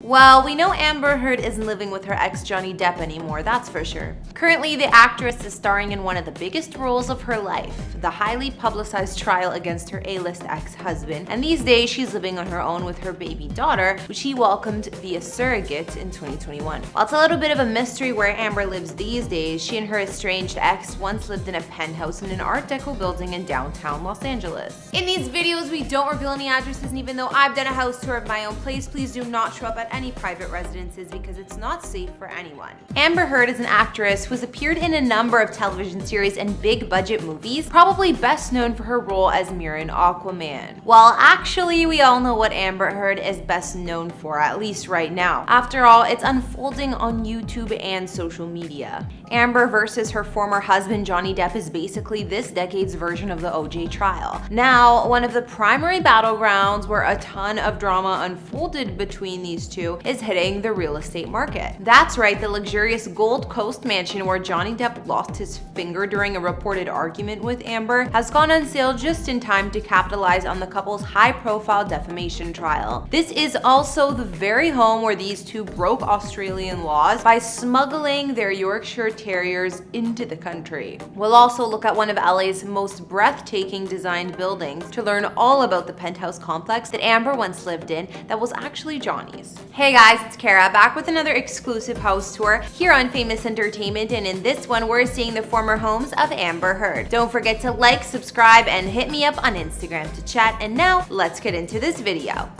Well, we know Amber Heard isn't living with her ex Johnny Depp anymore, that's for sure. Currently, the actress is starring in one of the biggest roles of her life, the highly publicized trial against her A-list ex-husband, and these days she's living on her own with her baby daughter, which he welcomed via surrogate in 2021. While it's a little bit of a mystery where Amber lives these days, she and her estranged ex once lived in a penthouse in an Art Deco building in downtown Los Angeles. In these videos, we don't reveal any addresses, and even though I've done a house tour of my own place, please do not show up at any private residences because it's not safe for anyone. Amber Heard is an actress who has appeared in a number of television series and big budget movies, probably best known for her role as Mira in Aquaman. Well, actually, we all know what Amber Heard is best known for, at least right now. After all, it's unfolding on YouTube and social media. Amber versus her former husband Johnny Depp is basically this decade's version of the OJ trial. Now, one of the primary battlegrounds where a ton of drama unfolded between these two is hitting the real estate market. That's right, the luxurious Gold Coast mansion where Johnny Depp lost his finger during a reported argument with Amber has gone on sale just in time to capitalize on the couple's high-profile defamation trial. This is also the very home where these two broke Australian laws by smuggling their Yorkshire Terriers into the country. We'll also look at one of LA's most breathtaking designed buildings to learn all about the penthouse complex that Amber once lived in that was actually Johnny's. Hey guys, it's Kara, back with another exclusive house tour here on Famous Entertainment, and in this one we're seeing the former homes of Amber Heard. Don't forget to like, subscribe, and hit me up on Instagram to chat, and now let's get into this video.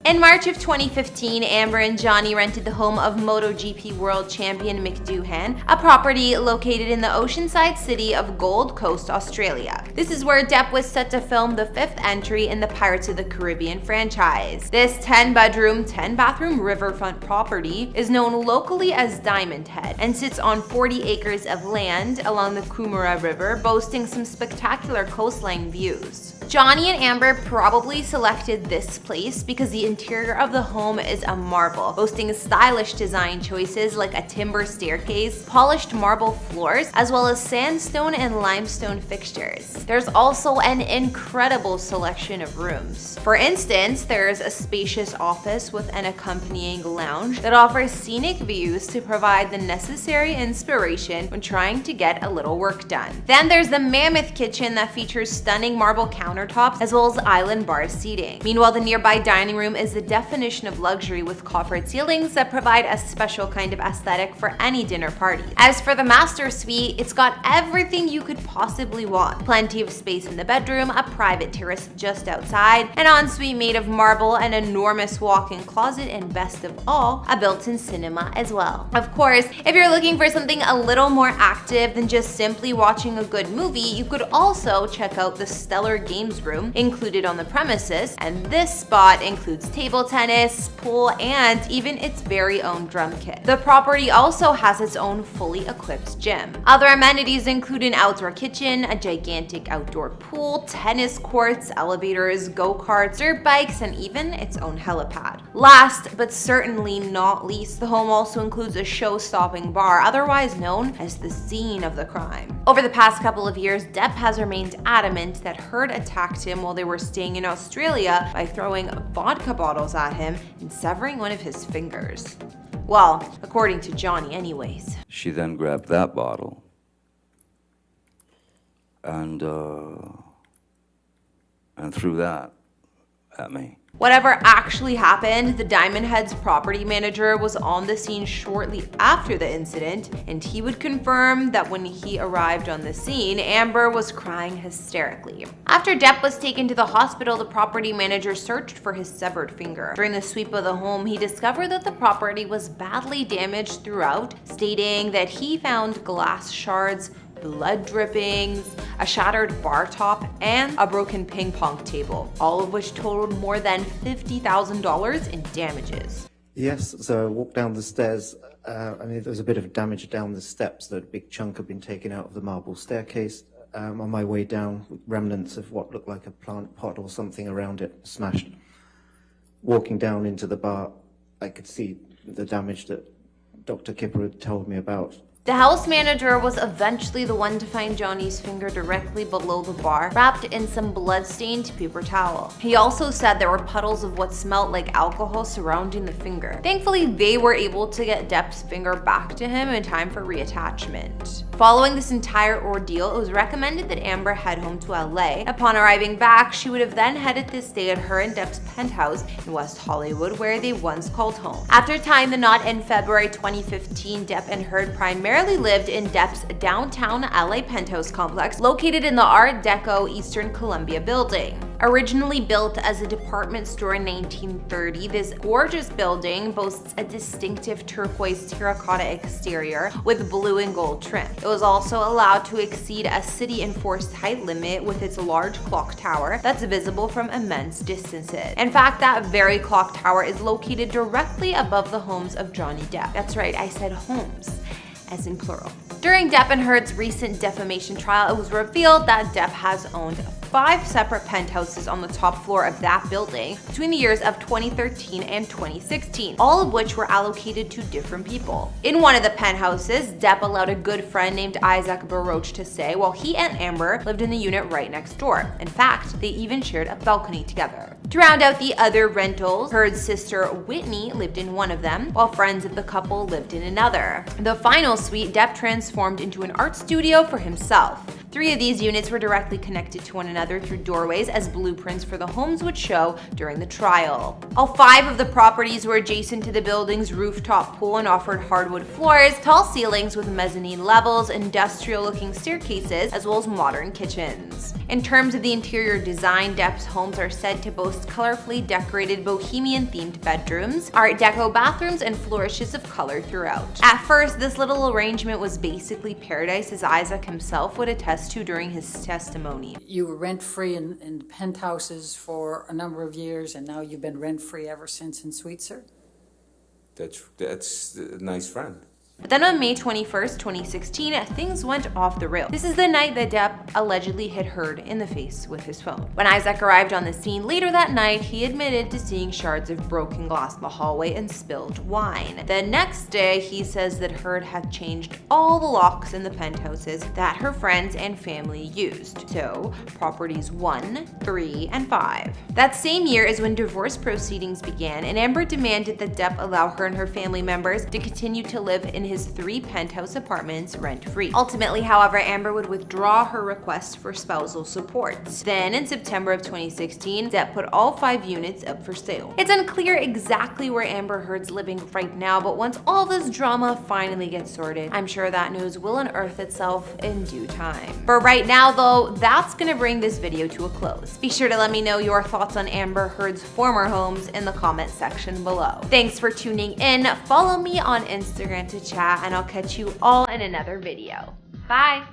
In March of 2015, Amber and Johnny rented the home of MotoGP world champion Mick Doohan, a property located in the oceanside city of Gold Coast, Australia. This is where Depp was set to film the 5th entry in the Pirates of the Caribbean franchise. This 10-bedroom, 10-bathroom riverfront property is known locally as Diamond Head and sits on 40 acres of land along the Coomera River, boasting some spectacular coastline views. Johnny and Amber probably selected this place because the interior of the home is a marvel, boasting stylish design choices like a timber staircase, polished marble floors, as well as sandstone and limestone fixtures. There's also an incredible selection of rooms. For instance, there's a spacious office with an accompanying lounge that offers scenic views to provide the necessary inspiration when trying to get a little work done. Then there's the mammoth kitchen that features stunning marble countertops as well as island bar seating. Meanwhile, the nearby dining room is the definition of luxury with coffered ceilings that provide a special kind of aesthetic for any dinner party. As for the master suite, it's got everything you could possibly want. Plenty of space in the bedroom, a private terrace just outside, an ensuite made of marble, an enormous walk-in closet, and best of all, a built-in cinema as well. Of course, if you're looking for something a little more active than just simply watching a good movie, you could also check out the stellar games room included on the premises, and this spot includes table tennis, pool, and even its very own drum kit. The property also has its own fully equipped gym. Other amenities include an outdoor kitchen, a gigantic outdoor pool, tennis courts, elevators, go-karts, dirt bikes, and even its own helipad. Last but certainly not least, the home also includes a show-stopping bar, otherwise known as the scene of the crime. Over the past couple of years, Depp has remained adamant that Heard attacked him while they were staying in Australia by throwing vodka bottles at him and severing one of his fingers. Well, according to Johnny anyways. She then grabbed that bottle and threw that at me. Whatever actually happened, the Diamond Head's property manager was on the scene shortly after the incident, and he would confirm that when he arrived on the scene, Amber was crying hysterically. After Depp was taken to the hospital, the property manager searched for his severed finger. During the sweep of the home, he discovered that the property was badly damaged throughout, stating that he found glass shards, blood drippings, a shattered bar top, and a broken ping pong table, all of which totaled more than $50,000 in damages. Yes, so I walked down the stairs. There was a bit of damage down the steps. That a big chunk had been taken out of the marble staircase. On my way down, remnants of what looked like a plant pot or something around it smashed. Walking down into the bar, I could see the damage that Dr. Kipper had told me about. The house manager was eventually the one to find Johnny's finger directly below the bar, wrapped in some blood-stained paper towel. He also said there were puddles of what smelled like alcohol surrounding the finger. Thankfully, they were able to get Depp's finger back to him in time for reattachment. Following this entire ordeal, it was recommended that Amber head home to LA. Upon arriving back, she would have then headed to stay at her and Depp's penthouse in West Hollywood, where they once called home. After tying the knot in February 2015, Depp and Heard primarily lived in Depp's downtown LA penthouse complex, located in the Art Deco Eastern Columbia building. Originally built as a department store in 1930, this gorgeous building boasts a distinctive turquoise terracotta exterior with blue and gold trim. It was also allowed to exceed a city-enforced height limit with its large clock tower that's visible from immense distances. In fact, that very clock tower is located directly above the homes of Johnny Depp. That's right, I said homes, as in plural. During Depp and Heard's recent defamation trial, it was revealed that Depp has owned 5 separate penthouses on the top floor of that building between the years of 2013 and 2016, all of which were allocated to different people. In one of the penthouses, Depp allowed a good friend named Isaac Baroche to stay, while he and Amber lived in the unit right next door. In fact, they even shared a balcony together. To round out the other rentals, Heard's sister Whitney lived in one of them, while friends of the couple lived in another. The final suite, Depp transformed into an art studio for himself. 3 of these units were directly connected to one another through doorways, as blueprints for the homes would show during the trial. All 5 of the properties were adjacent to the building's rooftop pool and offered hardwood floors, tall ceilings with mezzanine levels, industrial-looking staircases, as well as modern kitchens. In terms of the interior design, Depp's homes are said to boast colorfully decorated bohemian-themed bedrooms, Art Deco bathrooms, and flourishes of color throughout. At first, this little arrangement was basically paradise, as Isaac himself would attest to during his testimony. You were rent-free in penthouses for a number of years, and now you've been rent-free ever since in Sweetser? That's a nice friend. But then on May 21st, 2016, things went off the rails. This is the night that Depp allegedly hit Heard in the face with his phone. When Isaac arrived on the scene later that night, he admitted to seeing shards of broken glass in the hallway and spilled wine. The next day, he says that Heard had changed all the locks in the penthouses that her friends and family used. So, properties 1, 3, and 5. That same year is when divorce proceedings began, and Amber demanded that Depp allow her and her family members to continue to live in his 3 penthouse apartments rent-free. Ultimately, however, Amber would withdraw her request for spousal support. Then, in September of 2016, Depp put all 5 units up for sale. It's unclear exactly where Amber Heard's living right now, but once all this drama finally gets sorted, I'm sure that news will unearth itself in due time. For right now, though, that's gonna bring this video to a close. Be sure to let me know your thoughts on Amber Heard's former homes in the comment section below. Thanks for tuning in. Follow me on Instagram to chat, and I'll catch you all in another video. Bye!